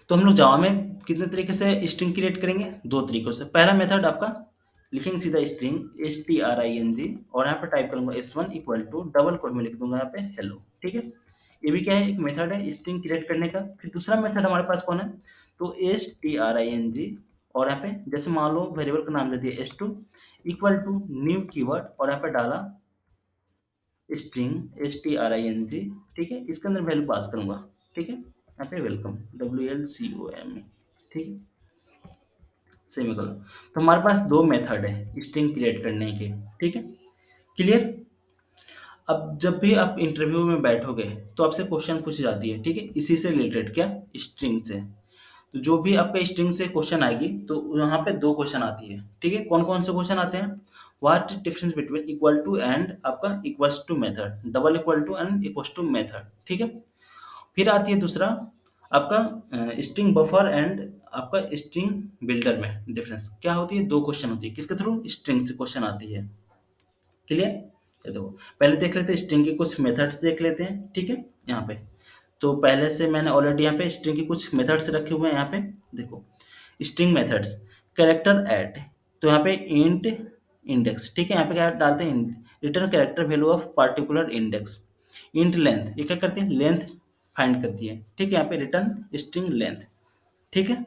तो हम लोग जावा में कितने तरीके से स्ट्रिंग क्रिएट करेंगे? 2 तरीकों से। पहला मेथड आपका लिखेंगे सीधा स्ट्रिंग string और यहाँ पे टाइप करूँगा s1 equal to double coat में लिख दूँगा यहाँ पे हेलो, ठीक है? ये भी क्या है? एक मेथड है स्ट्रिंग क्रिएट करने का। फिर दूसरा मेथड हमारे पास कौन है? तो string और यहाँ पे जैसे मान लो वेरिएबल का नाम दे दिया s2 equal to new keyword और यहाँ पे डाला string, ठीक है? इसके अंदर वैल्यू पास करूँगा, ठीक है? यहाँ पे वेलकम WLCOME, ठीक है? सेमीकोलन। तो हमारे पास 2 मेथड है स्ट्रिंग क्रिएट करने के, ठीक है? क्लियर? अब जब भी आप इंटरव्यू में बैठोगे तो आपसे क्वेश्चन पूछी जाती है, ठीक है? इसी से रिलेटेड क्या? स्ट्रिंग से। तो जो भी आपका स्ट्रिंग से क्वेश्चन आएगी तो यहाँ पे 2 क्वेश्चन आती है, ठीक है? कौन-कौन से क्वेश्चन आते हैं? What difference between equal to and आपका equals to method, double equal to and equals to method, ठीक है? फिर आती है दूसरा आपका स्ट्रिंग बफर एंड आपका स्ट्रिंग बिल्डर में डिफरेंस क्या होती है? 2 क्वेश्चन होती है। किसके थ्रू? स्ट्रिंग से क्वेश्चन आती है। क्लियर? ये देखो पहले देख लेते हैं स्ट्रिंग के कुछ मेथड्स देख लेते हैं, ठीक है? यहाँ पे तो पहले से मैंने ऑलरेडी यहाँ पे स्ट्रिंग के कुछ मेथड्स रखे हुए हैं यहाँ पे देखो स्ट्रिंग मेथड्स कैरेक्टर ऐड तो यहाँ पे इंट इंडेक्स, ठीक है? यहाँ पे क्या डालते हैं? Return character value of particular index. Int length ये क्या करती है? लेंथ फाइंड करती है, ठीक है? यहाँ पे रिटर्न स्ट्रिंग लेंथ, ठीक है?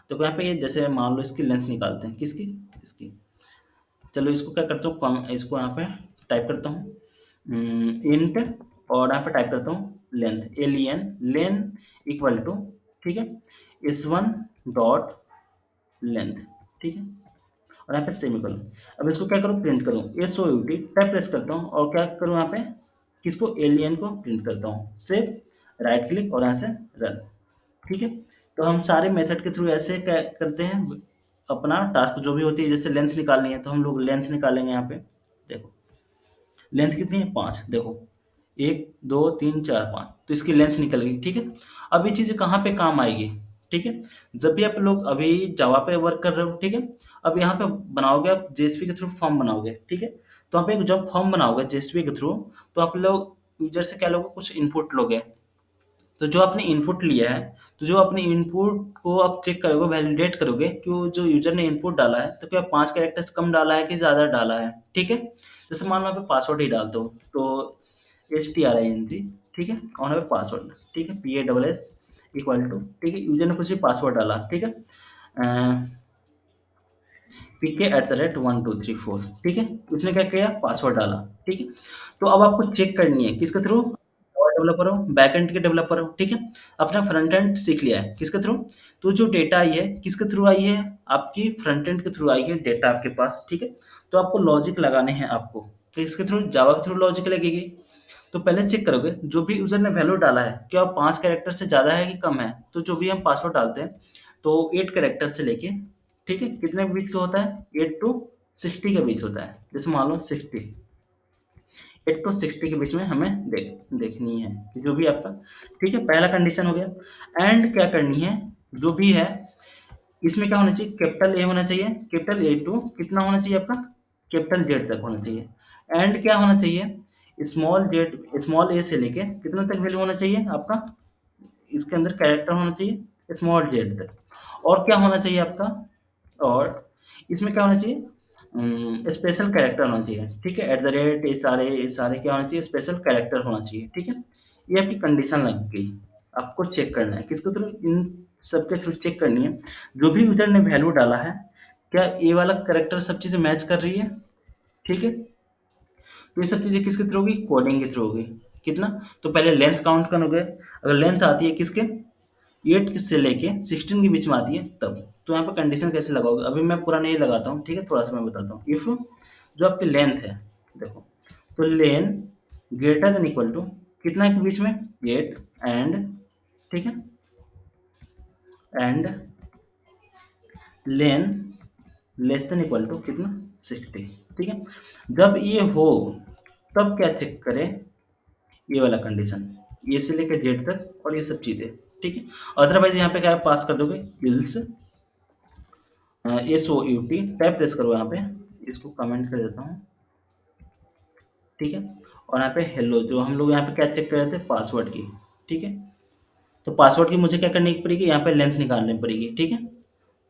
तो यहाँ पे ये जैसे मान लो इसकी लेंथ निकालते हैं किसकी? इसकी। चलो इसको क्या करता हूँ कम इसको यहाँ पे टाइप करता हूँ इंट और यहाँ पे टाइप करता हूँ लेंथ लेन इक्वल टू, ठीक है? s1 डॉट लेंथ, ठीक है? और यहाँ पे सेमीकोलन। अब इसको क्या करूँ? प्रिंट करूँ SOUT टैब प्रेस करता हूँ और क्या करूँ यहाँ पे किसको? एलियन को प्रिंट करता हूँ। सेव राइट क्लिक और यहाँ से रन, ठीक है? तो हम सारे मेथड के थ्रू ऐसे क्या करते हैं अपना टास्क जो भी होती है जैसे लेंथ निकालनी है तो हम लोग लेंथ निकालेंगे यहाँ पे देखो लेंथ कितनी है? 5 देखो 1 2 3 4 5 तो इसकी लेंथ निकल गई, ठीक है? अब ये चीज़ें कहाँ पे काम आएगी, ठीक है? जब भी आप लोग अभी जावा पे वर्क कर रहे हो, ठीक है? अब यहाँ पे बनाओगे आप जेएसपी के थ्रू फॉर्म बनाओगे, ठीक है? तो आप एक जब फॉर्म बनाओगे जेएसपी के थ्रू तो आप लोग यूजर से क्या लोगे? कुछ इनपुट लोगे। तो जो आपने इनपुट लिया है, तो जो अपने इनपुट को आप चेक करोगे, वैलिडेट करोगे कि वो जो यूज़र ने इनपुट डाला है, तो क्या 5 कैरेक्टर्स कम डाला है कि ज़्यादा डाला है, ठीक है? जैसे मान लो यहाँ पे पासवर्ड ही डाल दो, तो STRING, ठीक है? और यहाँ पे पासवर्ड, ठीक है? PASS इक्वल टू, ठीक है? यूज़र ने कुछ भी पासवर्ड डाला, ठीक है? PK@1234, ठीक है? उसने क्या किया? पासवर्ड डाला, ठीक है? तो अब आपको चेक करनी है किसके थ्रू? जावा डेवलपर हो, बैकएंड के डेवलपर हो, ठीक है? अपना फ्रंट एंड सीख लिया है किसके थ्रू? तो जो डेटा आई है किसके थ्रू आई है? आपकी फ्रंट एंड के थ्रू आई है डेटा आपके पास, ठीक है? तो आपको लॉजिक लगाने हैं आपको किसके थ्रू? जावा के थ्रू लॉजिक लगेगी। तो पहले चेक करोगे जो भी यूज़र ने वैल्यू डाला है क्या 5 कैरेक्टर से ज़्यादा है कि कम है? तो जो भी हम पासवर्ड डालते हैं तो 8 कैरेक्टर से लेके, ठीक है? कितने के बीच का होता है? 8 टू 60 के बीच होता है। जैसे मान लो 60 8 टू 60 के बीच में हमें देखनी है कि जो भी आपका, ठीक है? पहला कंडीशन हो गया। एंड क्या करनी है? जो भी है इसमें क्या होना चाहिए? कैपिटल ए होना चाहिए, कैपिटल ए टू कितना होना चाहिए आपका? कैपिटल जेड तक होना चाहिए। एंड क्या होना चाहिए? स्मॉल ए से लेके कितना तक वैल्यू होना चाहिए आपका? इसके अंदर कैरेक्टर होना चाहिए स्मॉल जेड तक। और क्या होना चाहिए आपका? और इसमें क्या होना चाहिए? स्पेशल कैरेक्टर होना चाहिए, ठीक है? एट द रेट ये सारे क्या होना चाहिए? स्पेशल कैरेक्टर होना चाहिए, ठीक है? ये आपकी कंडीशन लग गई। आपको चेक करना है किसके थ्रू? इन सबके थ्रू चेक करनी है जो भी यूजर ने वैल्यू डाला है क्या ये वाला कैरेक्टर सब चीज़ें मैच कर रही है, ठीक है? तो ये सब चीज़ें किसके थ्रू होगी? कोडिंग के थ्रू होगी। कितना? तो पहले लेंथ काउंट करोगे, अगर लेंथ आती है किसके? 8 से लेके 16 के बीच में आती है तब। तो यहाँ पे कंडीशन कैसे लगाओगे? अभी मैं पूरा नहीं लगाता हूँ, ठीक है? थोड़ा-सा मैं बताता हूँ। इफ जो आपकी लेंथ है देखो, तो len greater than equal to कितना के बीच में? 8 एंड, ठीक है? And len less than equal to कितना? 60, ठीक है? जब ये हो तब क्या चेक करें? ये वाला कंडीशन, ए से लेकर जेड तक और ये सब चीज़ें, ठीक है? अदरवाइज़ यहाँ पे क्या पास कर दोगे? इल्स SOUT टैब प्रेस करो यहाँ पे, इसको कमेंट कर देता हूँ, ठीक है? और यहाँ पे हेलो जो हम लोग यहाँ पे क्या चेक कर रहे थे? पासवर्ड की, ठीक है? तो पासवर्ड की मुझे क्या करनी पड़ेगी, यहाँ पे लेंथ निकालनी पड़ेगी, ठीक है।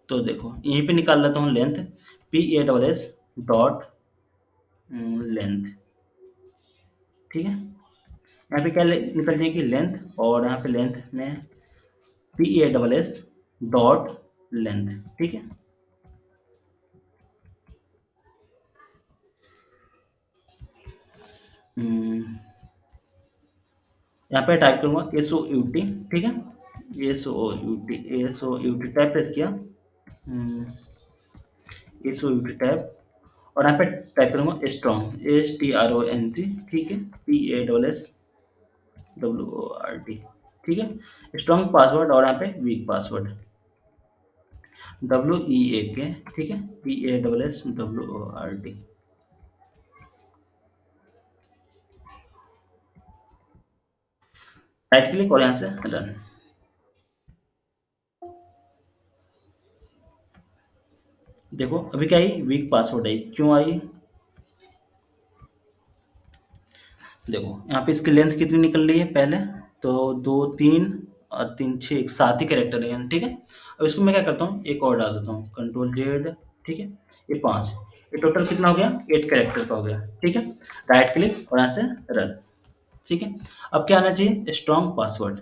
तो देखो यहीं पे निकाल लेता हूँ लेंथ, PASS डॉट लेंथ, ठीक है। यहाँ पे क्या निकल जाएगी लेंथ, और यहाँ पे लेंथ में PASS डॉट लेंथ, ठीक है। हम्म, यहाँ पे टाइप करूँगा SOUT, ठीक है। SOUT टाइप प्रेस किया, SOUT टैब, और यहाँ पे टाइप करूँगा स्ट्रॉन्ग, STRONG, ठीक है। PASSWORD, ठीक है। स्ट्रॉन्ग पासवर्ड, और यहाँ पे वीक पासवर्ड WEAK, ठीक है। PASSWORD, राइट क्लिक और यहाँ से रन। देखो अभी क्या आई, वीक पासवर्ड आई, क्यों आई? देखो यहाँ पे इसकी लेंथ कितनी निकल रही है पहले, तो दो तीन और तीन छः, एक सात ही कैरेक्टर है, ठीक है। अब इसको मैं क्या करता हूँ, एक और डाल देता हूँ, Ctrl Z, ठीक है। ये पाँच, ये टोटल कितना हो गया, 8 कैरेक्टर का हो गया, ठीक है। राइट क्लिक और यहाँ से रन, ठीक है। अब क्या आना चाहिए, स्ट्रॉन्ग पासवर्ड,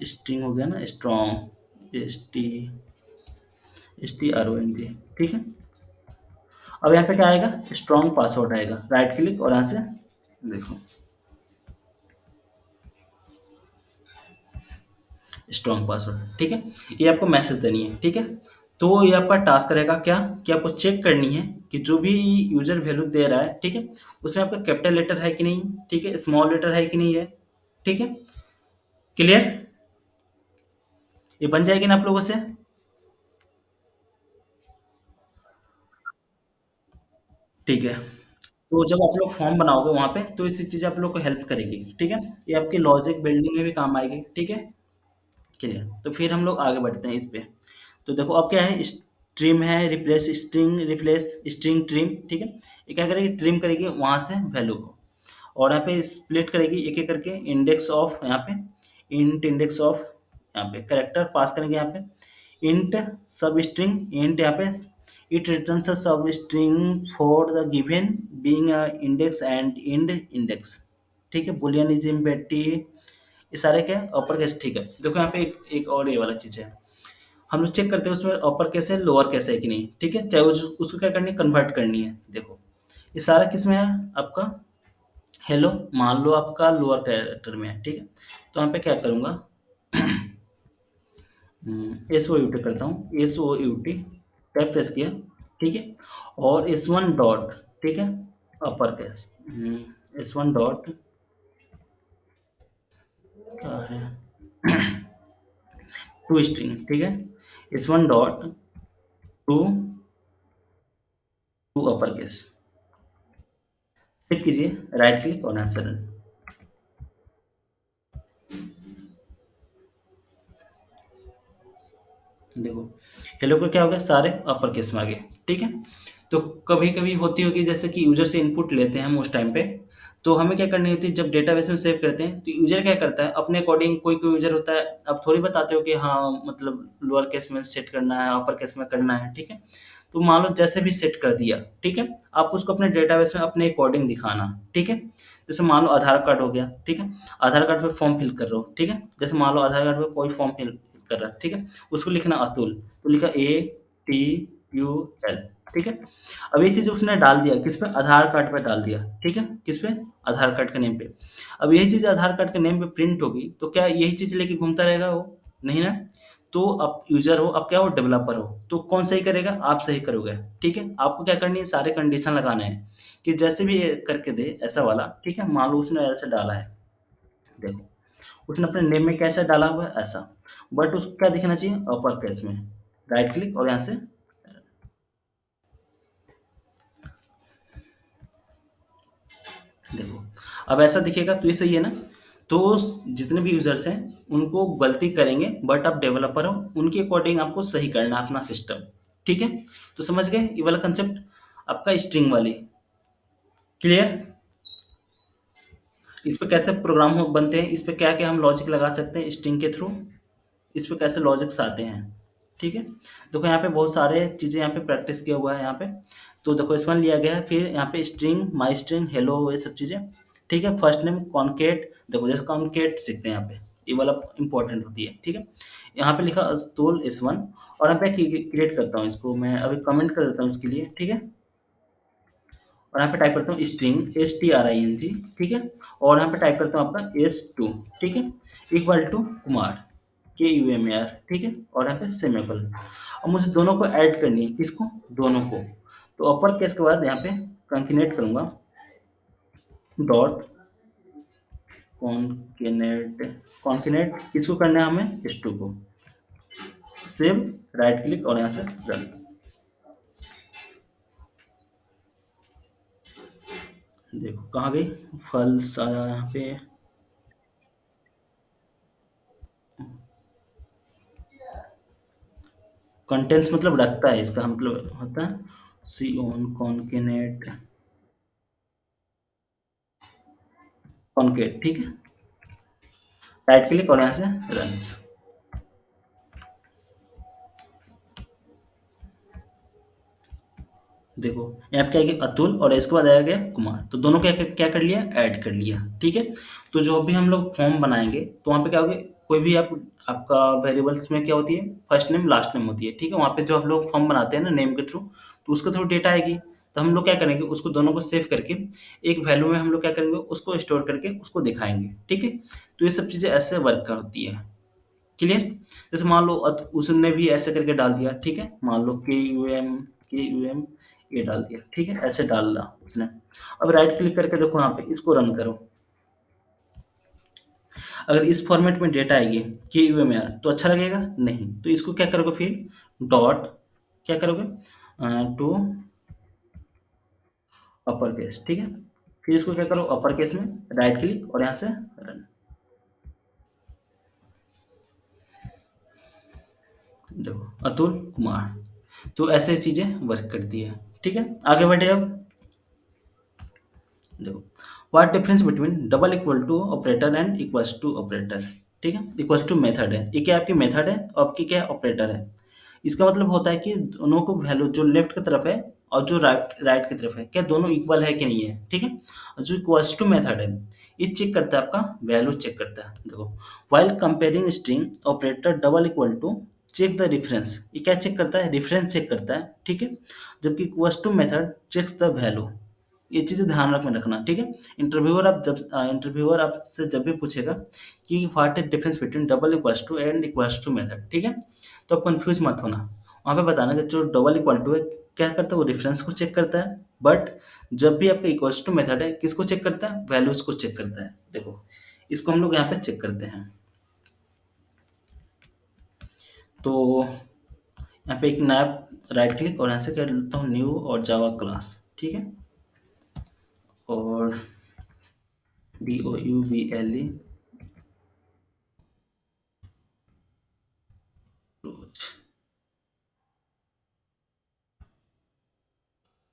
स्ट्रिंग हो गया ना, स्ट्रॉन्ग, STRONG, ठीक है। अब यहाँ पे क्या आएगा, स्ट्रॉन्ग पासवर्ड आएगा, राइट क्लिक और यहाँ से देखो स्ट्रॉन्ग पासवर्ड, ठीक है। ये आपको मैसेज देनी है, ठीक है। तो ये आपका टास्क रहेगा क्या, कि आपको चेक करनी है कि जो भी यूजर वैल्यू दे रहा है, ठीक है, उसमें आपका कैपिटल लेटर है कि नहीं, ठीक है, स्मॉल लेटर है कि नहीं है, ठीक है। क्लियर? ये बन जाएगी ना आप लोगों से? ठीक है। तो जब आप लोग फॉर्म बनाओगे वहां पे, तो इसी चीज आप लोग को हेल्प करेगी, ठीक है। ये आपकी लॉजिक बिल्डिंग में भी काम आएगी, ठीक है। क्लियर? तो फिर हम लोग आगे बढ़ते हैं इस पे। तो देखो अब क्या है, स्ट्रीम है, रिप्लेस स्ट्रिंग ट्रिम, ठीक है। ये क्या करेगी, ट्रिम करेगी वहां से वैल्यू को, और यहाँ पे स्प्लिट करेगी एक एक करके, इंडेक्स ऑफ यहाँ पे, इंडेक्स ऑफ यहाँ पे करेक्टर पास करेंगे, यहाँ पे सब स्ट्रिंग यहाँ पे इट रिटर्न सब string for the given being index and index, ठीक है। बुलियन इज एम्बेडी, ये सारे क्या है, अपर केस, ठीक है। देखो यहाँ पे एक और ये वाला चीज है, हम लोग चेक करते हैं उसमें अपर केस है लोअर केस है कि नहीं, ठीक है। चाहे उसको क्या करनी है, कन्वर्ट करनी है। देखो ये सारा किस में है आपका, हेलो, मान लो आपका लोअर कैरेक्टर में है, ठीक है। तो यहाँ पे क्या करूँगा, SOUT करता हूँ, SOUT टैप प्रेस किया, ठीक है। और S1 डॉट, ठीक है, अपर केस, S1 डॉट क्या है, टू स्ट्रिंग, ठीक है। S1 dot to to upper case, save कीजिए, राइट क्लिक और आंसर रन। देखो हेलो को क्या हो गया, सारे अपर केस में आ गए, ठीक है। तो कभी कभी होती होगी, जैसे कि यूजर से इनपुट लेते हैं हम उस टाइम पे, तो हमें क्या करनी होती है, जब डेटाबेस में सेव करते हैं तो यूजर क्या करता है अपने अकॉर्डिंग, कोई कोई यूजर होता है, आप थोड़ी बताते हो कि हाँ मतलब लोअर केस में सेट करना है, अपर केस में करना है, ठीक है। तो मान लो जैसे भी सेट कर दिया, ठीक है, आप उसको अपने डेटाबेस में अपने अकॉर्डिंग दिखाना, ठीक है। जैसे मान लो आधार कार्ड हो गया, ठीक है, आधार कार्ड पे फॉर्म फिल कर रहे हो, ठीक है। जैसे मान लो आधार कार्ड पे कोई फॉर्म फिल कर रहा है, ठीक है, उसको लिखना अतुल, तो लिखा ATUL, ठीक है। अब ये चीज़ उसने डाल दिया किस पे, आधार कार्ड पे डाल दिया, ठीक है, किस पे, आधार कार्ड के नेम पे। अब यही चीज़ आधार कार्ड के नेम पे प्रिंट होगी, तो क्या यही चीज़ लेके घूमता रहेगा वो, नहीं ना। तो आप यूजर हो, आप क्या हो, डेवलपर हो, तो कौन सही करेगा, आप सही करोगे, ठीक है। आपको क्या करनी है, सारे कंडीशन लगाने हैं कि जैसे भी ये करके दे ऐसा वाला, ठीक है। मान लो उसने ऐसा डाला है, देखो उसने अपने नेम में कैसा डाला हुआ है ऐसा, बट उसको क्या दिखना चाहिए, अपर केस में, राइट क्लिक और यहाँ से देखो, अब ऐसा दिखेगा तो ये सही है ना। तो जितने भी यूजर्स हैं उनको गलती करेंगे, बट आप डेवलपर हो, उनके अकॉर्डिंग आपको सही करना है अपना सिस्टम, ठीक है। तो समझ गए ये वाला कंसेप्ट आपका, स्ट्रिंग वाली, क्लियर? इस पे कैसे प्रोग्राम हो बनते हैं, इस पे क्या-क्या हम लॉजिक लगा सकते हैं स्ट्रिंग के थ्रू, इस पे कैसे लॉजिक्स आते हैं, ठीक है? देखो यहाँ पे बहुत सारे चीज़ें यहाँ पे प्रैक्टिस किया हुआ है यहाँ पे। तो देखो S1 लिया गया है, फिर यहाँ पे स्ट्रिंग, माय स्ट्रिंग, हेलो, ये सब चीज़ें, ठीक है? फर्स्ट नेम कॉनकैट, देखो जैसे कॉनकैट सीखते हैं यहाँ पे, ये वाला इम्पोर्टेंट होती है, ठीक है? यहाँ पे लिखा अस्तोल S1 और यहाँ पे क्रिएट करता हूँ इसको, मैं अभी कमेंट कर देता हूँ इसके लिए, ठीक है? और यहाँ पे टाइप करता हूँ स्ट्रिंग string, ठीक है? और यहाँ पे टाइप करता हूँ आपका S2, ठीक है? इक्वल टू कुमार, KUMAR, ठीक है? और यहाँ पे सेमीकोलन। अब मुझे दोनों को ऐड करनी है, किसको? दोनों को। तो अपर केस के बाद यहाँ पे कंकेटनेट करूँगा, डॉट कॉन्केटनेट, कॉन्केटनेट किसको करना है हमें? S2 को। सेव, राइट क्लिक और यहाँ से रन। देखो कहाँ गई? फॉल्स आया यहाँ पे। कंटेंट्स मतलब रखता है, इसका मतलब होता है सी ऑन कॉन्केनेट कॉन्केट, ठीक है? राइट क्लिक और यहाँ से रन्स। देखो यहाँ पे क्या है कि अतुल और इसके बाद आया गया कुमार, तो दोनों क्या क्या कर लिया? ऐड कर लिया, ठीक है? तो जो भी हम लोग फॉर्म बनाएंगे तो वहाँ पे क्या होगा, कोई भी आपका वेरिएबल्स में क्या होती है? फर्स्ट नेम लास्ट नेम होती है, ठीक है? वहाँ पे जो हम लोग फॉर्म बनाते हैं ना नेम के थ्रू, तो उसके थ्रू डेटा आएगी। तो हम लोग क्या करेंगे, उसको दोनों को सेव करके एक वैल्यू में हम लोग क्या करेंगे, उसको स्टोर करके उसको दिखाएंगे, ठीक है? तो ये सब चीज़ें ऐसे वर्क होती है, क्लियर? जैसे मान लो उसने भी ऐसे करके डाल दिया, ठीक है? मान लो के यू एम ये डाल दिया, ठीक है? ऐसे डाला उसने। अब राइट क्लिक करके देखो यहाँ पे इसको रन करो। अगर इस फॉर्मेट में डेटा आएगी KUMR तो अच्छा लगेगा? नहीं। तो इसको क्या करोगे फिर? डॉट क्या करोगे? टू अपर केस, ठीक है? फिर इसको क्या करो? अपर केस में राइट क्लिक और यहाँ से रन। देखो अतुल कुमार। तो ऐसे चीजें वर्क करती है, ठीक है? आगे बढ़े अब। देखो what difference between double equal to operator and equals to operator, ठीक है? इक्वल्स टू मेथड है, ये क्या आपकी मेथड है और आपकी क्या ऑपरेटर है। इसका मतलब होता है कि दोनों को वैल्यू जो लेफ्ट की तरफ है और जो राइट राइट की तरफ है, क्या दोनों इक्वल है कि नहीं है, ठीक है? और जो इक्वल्स टू मेथड है ये चेक करता है, आपका वैल्यू चेक करता है। देखो while comparing string operator double equal to check the difference, ये क्या चेक करता है? डिफरेंस चेक करता है, ठीक है? जबकि equals to method checks the value. ये चीज़ें ध्यान में रखना, ठीक है? इंटरव्यूअर आपसे जब भी पूछेगा कि what is difference between double equals to and equals to method, ठीक है? तो आप कंफ्यूज मत होना, वहाँ पे बताना कि जो डबल इक्वल टू है क्या करता है? वो रेफरेंस को चेक करता है। बट जब भी आपका इक्वल्स टू मेथड है किसको चेक करता है? वैल्यूज को चेक करता है। देखो इसको हम लोग यहाँ पे चेक करते हैं। तो यहाँ पे एक नया राइट क्लिक और यहाँ से कर लेता हूँ न्यू और जावा क्लास, ठीक है? और DOUBLE रोज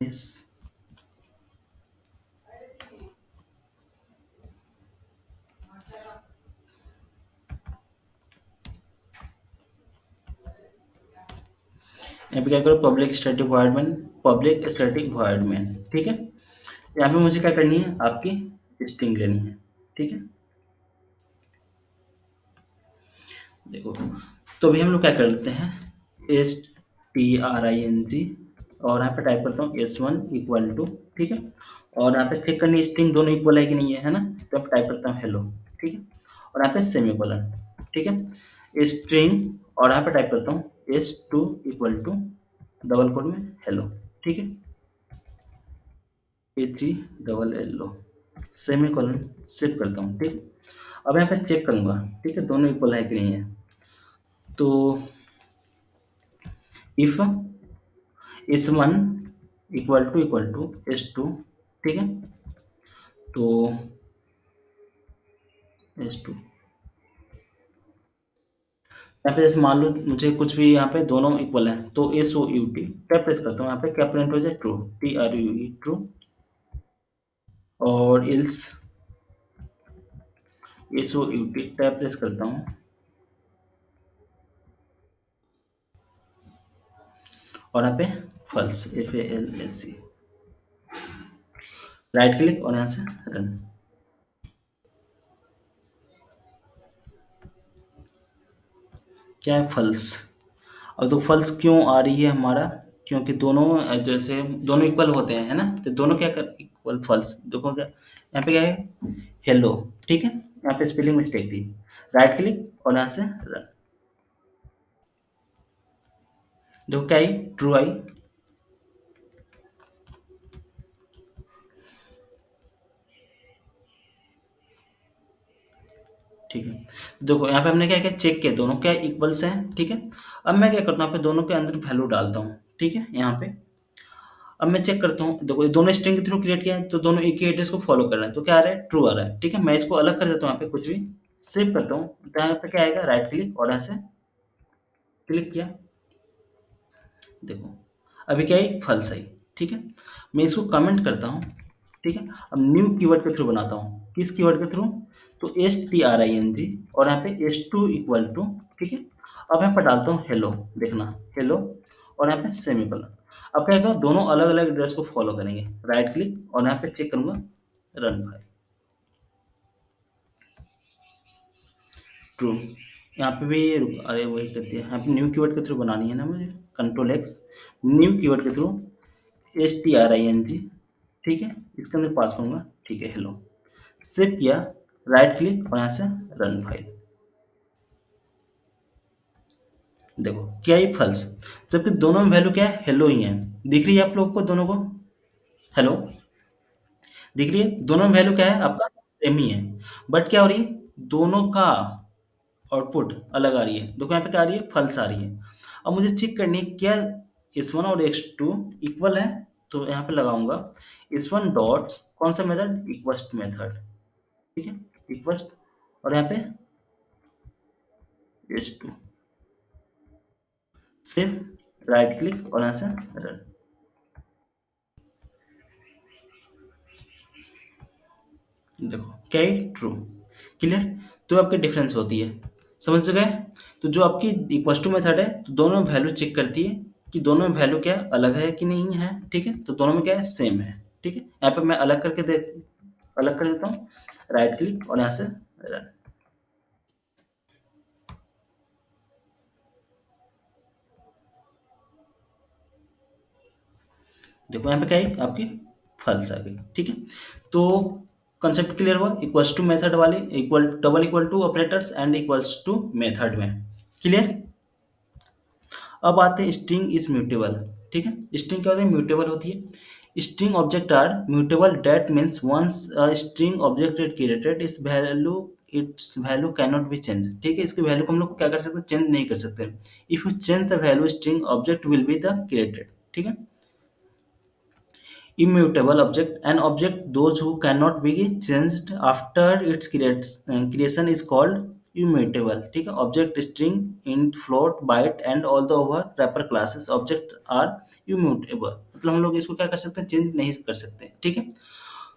इस यहाँ पे क्या करो? पब्लिक स्टैटिक वॉइड मेन, ठीक है? यहाँ पे मुझे क्या करनी है? आपकी स्ट्रिंग लेनी है, ठीक है? देखो तो अभी हम लोग क्या कर लेते हैं? STRING और यहाँ पे टाइप करता हूँ S1 इक्वल टू, ठीक है? और यहाँ पे चेक करनी है स्ट्रिंग दोनों इक्वल है कि नहीं है ना? तो अब टाइप करता हूँ हेलो, ठीक है? और यहाँ पे सेमीकोलन, ठीक है? स्ट्रिंग और यहाँ पे टाइप करता हूँ S2 equal to double quote में हेलो, ठीक है? HELL सेमीकोलन शिफ्ट करता हूँ, ठीक? अब यहाँ पे चेक करूंगा, ठीक है? दोनों इक्वल है कि नहीं है। तो if S1 equal to S2, ठीक है? तो S2 यहाँ पे जैसे मान लो मुझे कुछ भी यहाँ पे दोनों इक्वल है तो SOUT क्या प्रेस करता हूँ यहाँ पे? क्या प्रिंट हो जाए? True, TRUE true. और इल्स SOUT टैब प्रेस करता हूँ और यहाँ पे फल्स FALSE, राइट क्लिक और यहाँ से रन। क्या है फल्स। अब तो फल्स क्यों आ रही है हमारा, क्योंकि दोनों जैसे दोनों इक्वल होते हैं, है ना, तो दोनों क्या कर इक्वल फल्स, देखो क्या यहाँ पे क्या है हेलो, ठीक है, यहाँ पे स्पेलिंग मिस्टेक थी, राइट क्लिक और यहाँ से रन। देखो क्या आई, ट्रू आई। ठीक है, देखो यहाँ पे हमने क्या किया, चेक किया दोनों क्या इक्वल्स हैं, ठीक है। अब मैं क्या करता हूँ, यहाँ पे दोनों के अंदर वैल्यू डालता हूँ, ठीक है, यहाँ पे। अब मैं चेक करता हूँ, देखो ये दोनों स्ट्रिंग के थ्रू क्रिएट किया है, तो दोनों एक ही एड्रेस को फॉलो कर रहे हैं, तो क्या आ रहा है, ट्रू आ रहा है, ठीक है। मैं इसको अलग कर देता हूँ, यहाँ पे कुछ भी सेव करता हूँ, तो यहाँ पे क्या आएगा, राइट क्लिक और यहाँ से क्लिक किया, देखो अभी क्या आई, फॉल्स आई, ठीक है। मैं इसको कमेंट करता हूँ, ठीक है। अब न्यू कीवर्ड के थ्रू बनाता हूँ, किस कीवर्ड के थ्रू, तो STRING और यहाँ पे S2 इक्वल टू, ठीक है। अब यहाँ पर डालता हूँ हेलो, देखना हेलो और यहाँ पे सेमीकोलन। अब क्या होगा, दोनों अलग अलग एड्रेस को फॉलो करेंगे, राइट क्लिक और यहाँ पे चेक करूंगा, रन फाइल, ट्रू। यहाँ पे भी अरे वही करती है, यहाँ पे न्यू कीवर्ड के थ्रू बनानी है ना मुझे, कंट्रोल X, न्यू कीवर्ड के थ्रू STRING, ठीक है, इसके अंदर पास करूंगा, ठीक है, हेलो, सेव किया, राइट क्लिक और यहाँ से रन फाइल, देखो क्या ही फॉल्स, जबकि दोनों में वैल्यू क्या है, हेलो ही है। दिख रही है आप लोग को दोनों को, हेलो दिख रही है, दोनों में वैल्यू क्या है आपका, सेम ही है, बट क्या हो रही है, दोनों का आउटपुट अलग आ रही है, देखो यहाँ पे क्या आ रही है, फॉल्स आ रही है। अब मुझे चेक करनी है क्या S1 और S2 इक्वल है, तो यहाँ पे लगाऊंगा S1 डॉट कौन सा मेथड, इक्वस्ट मेथड, ठीक है, इक्वस्ट और यहाँ पे S2, सेव, राइट क्लिक और यहाँ से रन, देखो क्या है, ट्रू, क्लियर। तो आपकी डिफरेंस होती है, समझ गए। तो जो आपकी इक्वल टू मेथड है, तो दोनों में वैल्यू चेक करती है कि दोनों में वैल्यू क्या है, अलग है कि नहीं है, ठीक है, तो दोनों में क्या है, सेम है, ठीक है। यहाँ पे मैं अलग कर देता हूँ, राइट क्लिक और यहाँ से रन, देखो यहाँ पे क्या है आपकी फॉल्स आ गई, ठीक है। तो कंसेप्ट क्लियर हुआ, इक्वल्स टू मेथड वाले, equal double equal to operators and equals to method में, क्लियर। अब आते हैं स्ट्रिंग इज म्यूटेबल, ठीक है। स्ट्रिंग क्या होती है, म्यूटेबल होती है। String object are mutable, that means once string object is created its value can not be change, ठीक है। इसकी वैल्यू को हम लोग क्या कर सकते हैं, चेंज नहीं कर सकते। If you change the value string object will be the created, ठीक है। Immutable object, an object those who cannot be changed after its creation is called immutable, ठीक है। Object string int float byte and all the over wrapper classes object are immutable, मतलब हम लोग इसको क्या कर सकते हैं, चेंज नहीं कर सकते, ठीक है।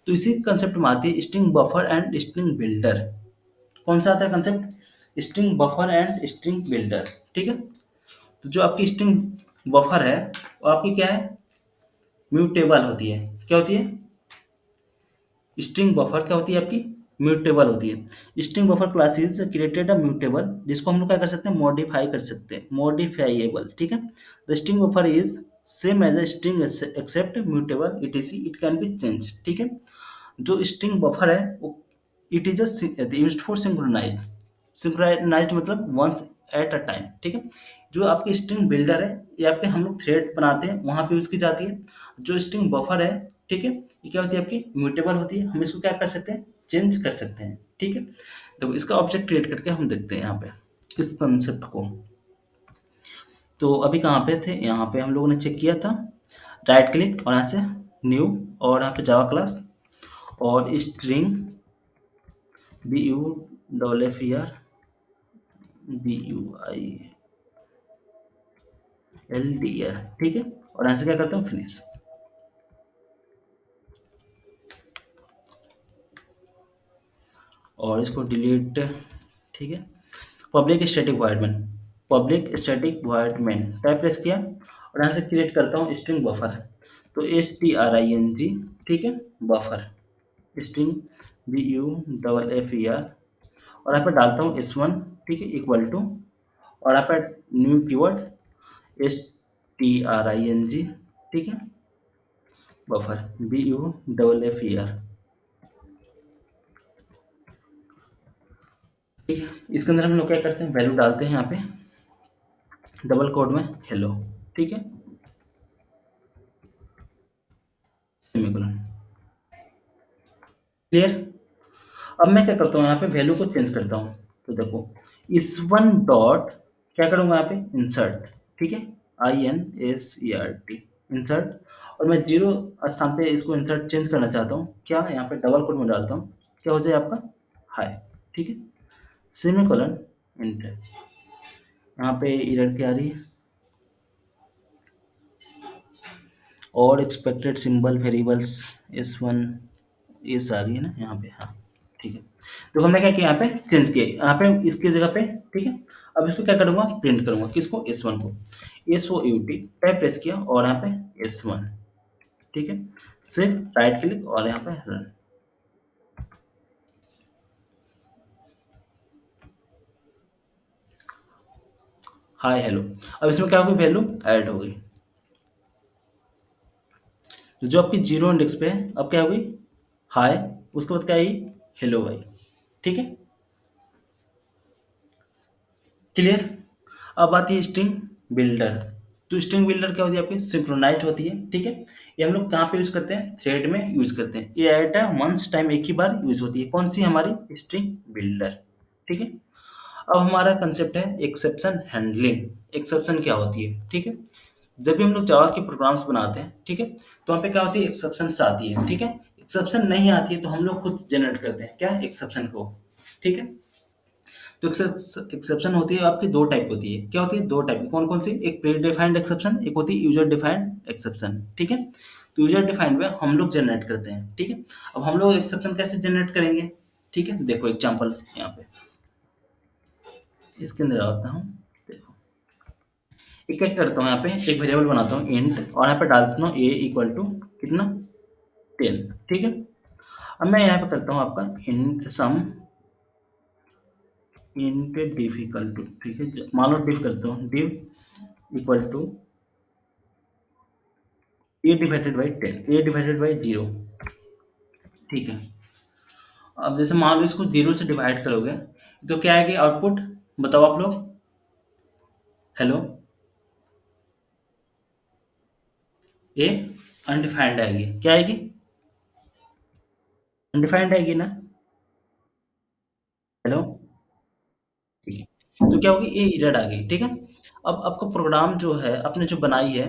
तो इसी कंसेप्ट में आती है string buffer and string builder. कौन सा आता है concept, string buffer and string builder, ठीक है। तो जो आपकी स्ट्रिंग बफर है वो आपकी क्या है, म्यूटेबल होती है, क्या होती है, स्ट्रिंग बफर क्या होती है आपकी, म्यूटेबल होती है। String buffer class is created a mutable, जिसको हम लोग क्या कर सकते हैं, मॉडिफाई कर सकते हैं, मॉडिफाइएबल, ठीक है। The string buffer is same as a string except mutable it can be change, ठीक है। जो स्ट्रिंग बफर है वो it is used for synchronize, synchronize मतलब वंस एट अ टाइम, ठीक है। जो आपकी स्ट्रिंग बिल्डर है ये आपके हम लोग थ्रेड बनाते हैं वहां पे यूज की जाती है। जो स्ट्रिंग बफर है, ठीक है, ये क्या होती है आपकी, म्यूटेबल होती है, हम इसको क्या कर सकते हैं, चेंज कर सकते हैं, ठीक है। तो इसका ऑब्जेक्ट क्रिएट करके हम देखते हैं यहाँ पे इस कंसेप्ट को। तो अभी कहाँ पे थे, यहाँ पे हम लोगों ने चेक किया था, राइट क्लिक और यहाँ से न्यू और यहाँ पे जावा क्लास और स्ट्रिंग BUFFER ठीक है, और यहाँ से क्या करता हूँ, फिनिश। और इसको डिलीट, ठीक है। Public static void main, public static void main type press किया और यहाँ से क्रिएट करता हूँ स्ट्रिंग बफर। तो STRING, ठीक है, बफर स्ट्रिंग BUFFER, और यहाँ पे डालता हूँ S1, ठीक है, इक्वल टू, और यहाँ पे न्यू कीवर्ड STRING, ठीक है, बफर BUFFER, ठीक है। इसके अंदर हम लोग क्या करते हैं, वैल्यू डालते हैं यहाँ पे डबल कोड में हेलो, ठीक है, सेमीकोलन, क्लियर। अब मैं क्या करता हूँ, यहाँ पे वैल्यू को चेंज करता हूँ। तो देखो इस वन डॉट क्या करूँगा यहाँ पे इंसर्ट, ठीक है, INSERT इंसर्ट, और मैं जीरो स्थान पे इसको इंसर्ट चेंज करना चाहता हूँ, क्या यहाँ पे डबल कोट में डालता हूँ, क्या हो जाए आपका हाई, ठीक है, सेमीकोलन इंटर। यहाँ पे एरर क्या आ रही है, और एक्सपेक्टेड सिंबल वेरिएबल्स S1 इस आ गई है ना यहाँ पे, हाँ, ठीक है। तो हमने क्या किया यहाँ पे चेंज किया, यहाँ पे इसकी जगह पे, ठीक है। अब इसको क्या करूँगा, प्रिंट करूँगा, किसको, S1 को, SOUT टाइप प्रेस किया और यहाँ पे S1, ठीक है, सिर्फ राइट क्लिक और यहाँ पे रन। हाय हेलो, अब इसमें क्या होगी, वैल्यू ऐड हो गई। तो जो आपकी जीरो इंडेक्स पे है, अब क्या होगी हाय, उसके बाद क्या आई हेलो भाई, ठीक है, क्लियर। अब आती है स्ट्रिंग बिल्डर। तो स्ट्रिंग बिल्डर क्या होती है आपकी, सिंक्रोनाइज होती है, ठीक है। ये हम लोग कहाँ पे यूज करते हैं, थ्रेड में यूज करते हैं। ये एट वंस टाइम एक ही बार यूज होती है, कौन सी, हमारी स्ट्रिंग बिल्डर, ठीक है। अब हमारा कंसेप्ट है एक्सेप्शन हैंडलिंग। एक्सेप्शन क्या होती है, ठीक है, जब भी हम लोग जावा के प्रोग्राम्स बनाते हैं, ठीक है, तो वहाँ पे क्या होती है, एक्सेप्शन आती है, ठीक है। एक्सेप्शन नहीं आती है तो हम लोग खुद जनरेट करते हैं, क्या, एक्सेप्शन को, ठीक है। तो एक्सेप्शन होती है आपकी दो टाइप होती है, क्या होती है, दो टाइप, कौन कौन सी, एक प्री डिफाइंड एक्सेप्शन, एक होती है यूजर डिफाइंड एक्सेप्शन, ठीक है। तो यूजर डिफाइंड में हम लोग जनरेट करते हैं, ठीक है। अब हम लोग एक्सेप्शन कैसे जनरेट करेंगे, ठीक है, देखो एग्जांपल यहाँ पे इसके अंदर आता हूँ, देखो एक क्या करता हूँ, यहाँ पे एक वेरिएबल बनाता हूँ इंट, और यहाँ पे डालता हूँ ए इक्वल टू कितना 10, ठीक है। अब मैं यहाँ पे करता हूँ आपका इंट सम इंट डिफिकल्ट, ठीक है, मान लो डिफ करता हूँ, div equal to a divided by 0, ठीक है। अब जैसे मान लो इसको 0 से डिवाइड करोगे तो क्या आएगी आउटपुट, बताओ आप लोग, हेलो, ए अनडिफाइंड आएगी, क्या आएगी, अनडिफाइंड आएगी ना, हेलो, ठीक है। तो क्या होगी, ये एरर आ गई, ठीक है। अब आपका प्रोग्राम जो है आपने जो बनाई है,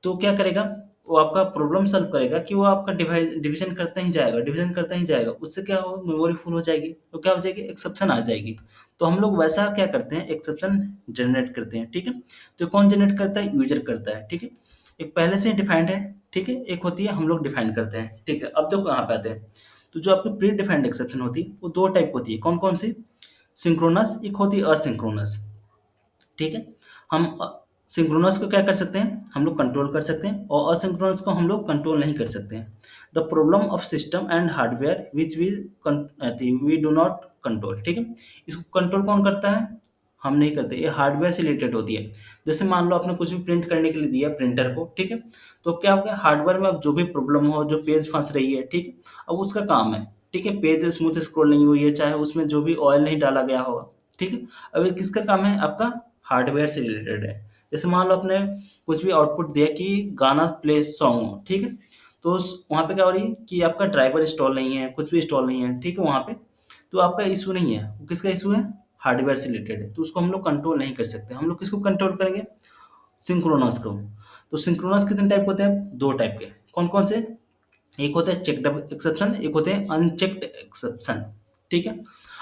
तो क्या करेगा, वो आपका प्रॉब्लम सॉल्व करेगा कि वो आपका डिवीजन करता ही जाएगा, डिवीजन करता ही जाएगा, उससे क्या होगा, मेमोरी फुल हो जाएगी, तो क्या हो जाएगी, एक्सेप्शन आ जाएगी। तो हम लोग वैसा क्या करते हैं, एक्सेप्शन जनरेट करते हैं, ठीक है। तो कौन जनरेट करता है, यूजर करता है, ठीक है। एक पहले से डिफाइंड है, ठीक है, एक होती है हम लोग डिफाइन करते हैं, ठीक है। अब देखो यहाँ पे आते हैं, तो जो आपकी प्री डिफाइंड एक्सेप्शन होती है वो दो टाइप होती है, कौन कौन सी, सिंक्रोनस, एक होती है असिंक्रोनस, ठीक है। हम सिंक्रोनस को क्या कर सकते हैं, हम लोग कंट्रोल कर सकते हैं, और असिंक्रोनस को हम लोग कंट्रोल नहीं कर सकते हैं। The problem of system and hardware which we do not control, ठीक है। इसको कंट्रोल कौन करता है, हम नहीं करते, ये हार्डवेयर से रिलेटेड होती है। जैसे मान लो आपने कुछ भी प्रिंट करने के लिए दिया प्रिंटर को, ठीक है, तो क्या हो गया, हार्डवेयर में अब जो भी प्रॉब्लम हो, जो पेज फंस रही है, ठीक है, अब उसका काम है, ठीक है, पेज स्मूथ स्क्रॉल नहीं हुई है, चाहे उसमें जो भी ऑयल नहीं डाला गया होगा, ठीक है। अब ये किसका काम है, आपका हार्डवेयर से रिलेटेड है। जैसे मान लो आपने कुछ भी आउटपुट दिया कि गाना प्ले सॉन्ग हो, ठीक है, तो वहाँ पे क्या हो रही है कि आपका ड्राइवर इंस्टॉल नहीं है, कुछ भी इंस्टॉल नहीं है, ठीक है, वहाँ पे तो आपका इशू नहीं है, वो किसका इशू है, हार्डवेयर से रिलेटेड है, तो उसको हम लोग कंट्रोल नहीं कर सकते। हम लोग किसको कंट्रोल करेंगे, सिंक्रोनस को। तो सिंक्रोनस कितने टाइप होते हैं, दो टाइप के, कौन कौन से, एक होता है चेक्ड एक्सेप्शन, एक होते हैं अनचेक्ड एक्सेप्शन, ठीक है।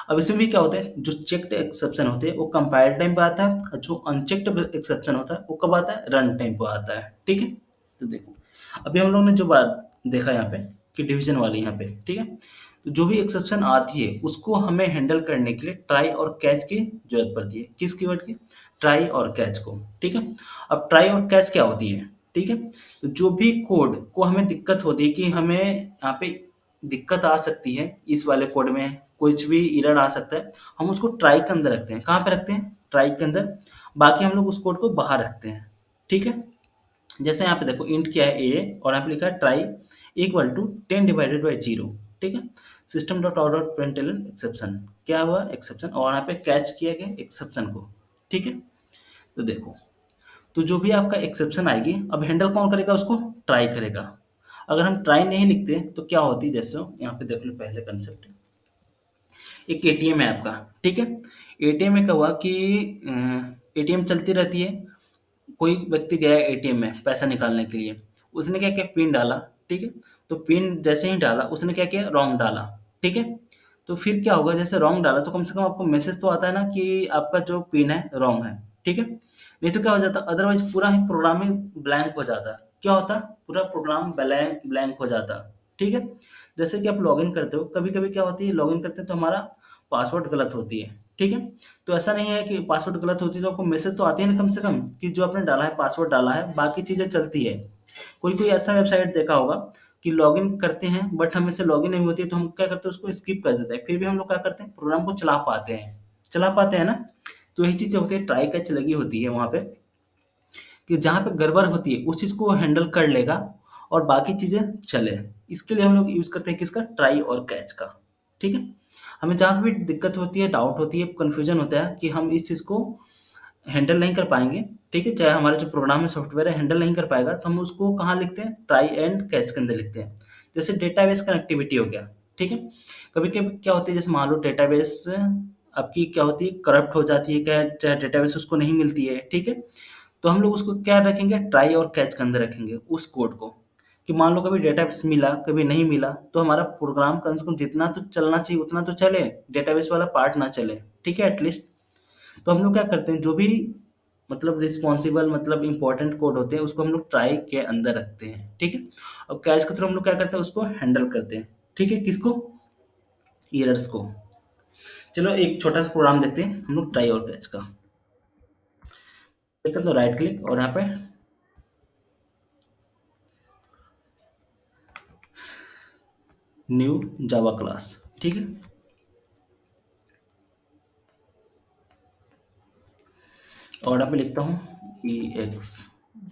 अब इसमें भी क्या होता है, जो चेक्ड एक्सेप्शन होते हैं वो कंपाइल टाइम पे आता है, और जो अनचेक्ड एक्सेप्शन होता है वो कब आता है, रन टाइम पे आता है, ठीक है। तो देखो अभी हम लोग ने जो बात देखा यहाँ पे कि डिवीजन वाली यहाँ पे, ठीक है, तो जो भी एक्सेप्शन आती है उसको हमें हैंडल करने के लिए ट्राई और कैच की जरूरत पड़ती है। किस कीवर्ड की? ट्राई और कैच को। ठीक है। अब ट्राई और कैच क्या होती है? ठीक है। तो जो भी कोड को हमें दिक्कत होती है कि हमें यहाँ पे दिक्कत आ सकती है, इस वाले कोड में कुछ भी एरर आ सकता है, हम उसको ट्राई के अंदर रखते हैं। कहाँ पे रखते हैं? ट्राई के अंदर। बाकी हम लोग उस कोड को बाहर रखते हैं। ठीक है। जैसे यहाँ पे देखो इंट क्या है ए, और यहाँ पे लिखा है try equal to 10 divided by 0। ठीक है। System dot out dot println exception, क्या हुआ? एक्सेप्शन। और यहाँ पे कैच किया गया एक्सेप्शन को। ठीक है। तो देखो, तो जो भी आपका एक्सेप्शन आएगी, अब हैंडल कौन करेगा? उसको ट्राई करेगा। अगर हम ट्राई नहीं लिखते तो क्या होती? जैसे यहाँ पे देख लो पहले कंसेप्ट, एक एटीएम है आपका। ठीक है। एटीएम में क्या हुआ कि एटीएम चलती रहती है, कोई व्यक्ति गया एटीएम में पैसा निकालने के लिए, उसने क्या किया? पिन डाला। ठीक है। तो पिन जैसे ही डाला, उसने क्या किया? रॉन्ग डाला। ठीक है। तो फिर क्या होगा? जैसे रॉन्ग डाला तो कम से कम आपको मैसेज तो आता है ना कि आपका जो पिन है रॉन्ग है। ठीक है। नहीं तो क्या हो जाता? अदरवाइज पूरा ही प्रोग्राम ही ब्लैंक हो जाता। क्या होता? पूरा प्रोग्राम ब्लैंक ब्लैंक हो जाता। ठीक है। जैसे कि आप लॉगिन करते हो, कभी कभी क्या होती है, लॉगिन करते हैं तो हमारा पासवर्ड गलत होती है। ठीक है। तो ऐसा नहीं है कि पासवर्ड गलत होती है तो आपको मैसेज तो आती है ना कम से कम, कि जो आपने डाला है पासवर्ड डाला है, बाकी चीज़ें चलती है। कोई कोई ऐसा वेबसाइट देखा होगा कि लॉगिन करते हैं बट हमें से लॉगिन नहीं होती है, तो हम क्या करते हैं? उसको स्किप कर देते हैं। फिर भी हम लोग क्या करते हैं? प्रोग्राम को चला पाते हैं ना। तो यही चीज़ें होती है, ट्राई कैच लगी होती है वहाँ पे, कि जहाँ पे गड़बड़ होती है उस चीज़ को वो हैंडल कर लेगा और बाकी चीज़ें चले। इसके लिए हम लोग यूज़ करते हैं किसका? ट्राई और कैच का। ठीक है। हमें जहाँ पे भी दिक्कत होती है, डाउट होती है, कन्फ्यूजन होता है कि हम इस चीज़ को हैंडल नहीं कर पाएँगे, ठीक है? चाहे हमारा जो प्रोग्राम है, सॉफ्टवेयर है, हैंडल नहीं कर पाएगा, तो हम उसको कहाँ लिखते हैं? ट्राई एंड कैच के अंदर लिखते हैं। जैसे डेटाबेस कनेक्टिविटी हो गया। ठीक है? कभी-कभी क्या होती है, जैसे मान लो डेटाबेस आपकी क्या होती है? करप्ट हो जाती है, क्या चाहे डेटाबेस उसको नहीं मिलती है। ठीक है? तो हम लोग उसको क्या रखेंगे? ट्राई और कैच के अंदर रखेंगे उस कोड को, कि मान लो कभी डेटाबेस मिला, कभी नहीं मिला, तो हमारा प्रोग्राम कम से कम जितना तो चलना चाहिए उतना तो चले, डेटाबेस वाला पार्ट ना चले। ठीक है? एटलीस्ट। तो हम लोग क्या करते हैं? जो भी मतलब रिस्पॉन्सिबल मतलब इम्पोर्टेंट कोड होते हैं उसको हम लोग ट्राई के अंदर रखते हैं। ठीक है। और कैच के थ्रू हम लोग क्या करते हैं? उसको हैंडल करते हैं। ठीक है। किसको? एरर्स को। चलो एक छोटा सा प्रोग्राम देखते हैं हम लोग ट्राई और कैच का। ठीक है। तो राइट क्लिक और यहाँ पे न्यू जावा क्लास। ठीक है। और यहाँ पे लिखता हूँ E X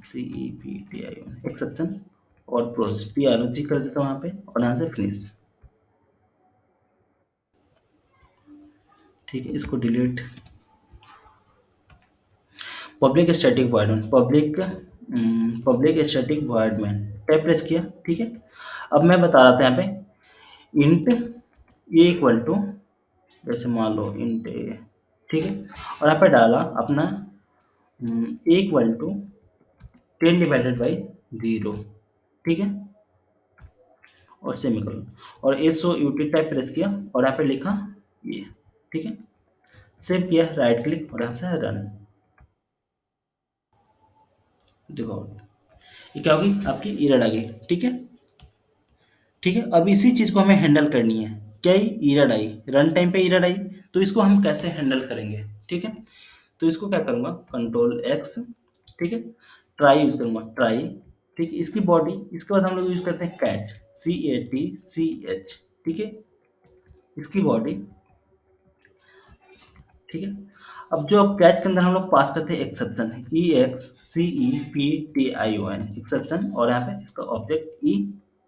C E P T I O N exception, और प्रोस पी आर ओ जी कर देता हूँ यहाँ पे, और यहाँ से फिनिश। ठीक है। इसको डिलीट। पब्लिक स्टैटिक वॉइड में पब्लिक स्टैटिक वॉइड में टैब प्रेस किया। ठीक है। अब मैं बता रहा था यहाँ पे इंट ए इक्वल टू, जैसे मान लो इंट ए। ठीक है। और यहाँ पे डाला अपना a equal to 10 divided by 0। ठीक है। और सेमीकोलन, और S O U T type press किया और यहाँ पे लिखा ये। ठीक है। सेव किया, राइट क्लिक और यहाँ से रन। देखो ये क्या होगी? आपकी एरर आ गई। ठीक है। ठीक है। अब इसी चीज़ को हमें हैंडल करनी है। क्या? एरर आई, रन टाइम पे एरर आई, तो इसको हम कैसे हैंडल करेंगे? ठीक है। तो इसको क्या करूँगा? Control x. ठीक है। ट्राई यूज़ करूँगा, ट्राई। ठीक है। इसकी बॉडी, इसके बाद हम लोग यूज़ करते हैं catch, C A T C H. ठीक है। इसकी बॉडी। ठीक है। अब जो कैच के अंदर हम लोग पास करते हैं exception, E X C E P T I O N exception, और यहाँ पे इसका ऑब्जेक्ट ई।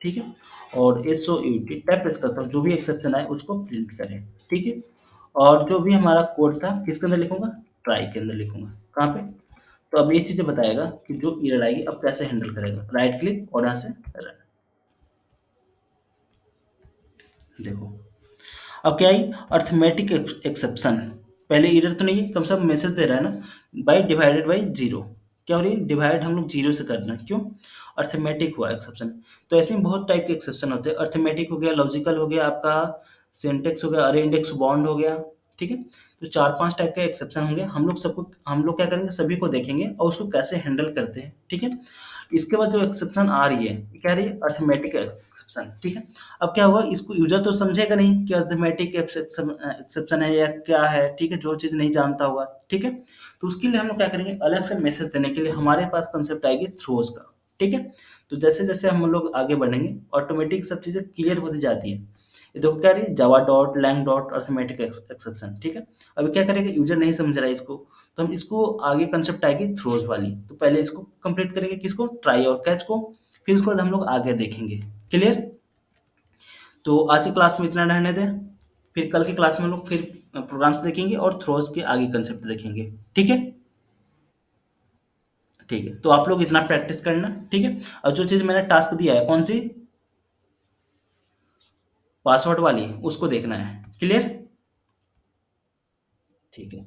ठीक है। और S O U T tab press करता हूँ, जो भी एक्सेप्शन आए उसको प्रिंट करें। ठीक है। और जो भी हमारा कोड था किसके अंदर लिखूंगा? ट्राई के अंदर लिखूंगा। कहाँ पे? तो अब ये चीज़ें बताएगा कि जो एरर आएगी अब कैसे हैंडल करेगा। राइट क्लिक और यहाँ से रन। देखो अब क्या आई? Arithmetic exception. पहले एरर तो नहीं है, कम से कम मैसेज दे रहा है ना, बाई डिवाइडेड बाई जीरो। क्या हो रही है? डिवाइड हम लोग जीरो से करना है। क्यों? अर्थमेटिक हुआ एक्सेप्शन। तो ऐसे में बहुत टाइप के एक्सेप्शन होते हैं। अर्थमेटिक हो गया, लॉजिकल हो गया, आपका सिंटेक्स हो गया, अरे इंडेक्स बाउंड हो गया। ठीक है। तो 4-5 टाइप के एक्सेप्शन होंगे। हम लोग क्या करेंगे? सभी को देखेंगे और उसको कैसे हैंडल करते हैं। ठीक है। इसके बाद जो एक्सेप्शन आ रही है, ये क्या आ रही है? अरिथमेटिक एक्सेप्शन, ठीक है? अब क्या हुआ, इसको यूज़र तो समझेगा नहीं कि अरिथमेटिक एक्सेप्शन है या क्या है, ठीक है? जो चीज़ नहीं जानता होगा, ठीक है? तो उसके लिए हम लोग क्या करेंगे, अलग से मैसेज देने के लिए हमारे पास कंसेप्ट आएगी थ्रोज़ का, ठीक है? तो जैसे-जैसे हम लोग आगे बढ़ेंगे, ऑटोमेटिक सब चीज़ें क्लियर होती जाती है। ये देखो क्या आ रही है, Java dot, lang dot, arithmetic exception, ठीक है? अभी क्या करेंगे, यूज़र नहीं समझ रहा है इसको, तो हम इसको आगे कंसेप्ट आएगी थ्रोज वाली, तो पहले इसको कंप्लीट करेंगे, किसको, ट्राई और कैच को, फिर उसके बाद हम लोग आगे देखेंगे। क्लियर? तो आज की क्लास में इतना रहने दें, फिर कल की क्लास में हम लोग फिर प्रोग्राम्स देखेंगे और थ्रोज के आगे कंसेप्ट देखेंगे, ठीक है? ठीक है, तो आप लोग इतना प्रैक्टिस करना, ठीक है? और जो चीज़ मैंने टास्क दिया है, कौन सी, पासवर्ड वाली, उसको देखना है। क्लियर? ठीक है।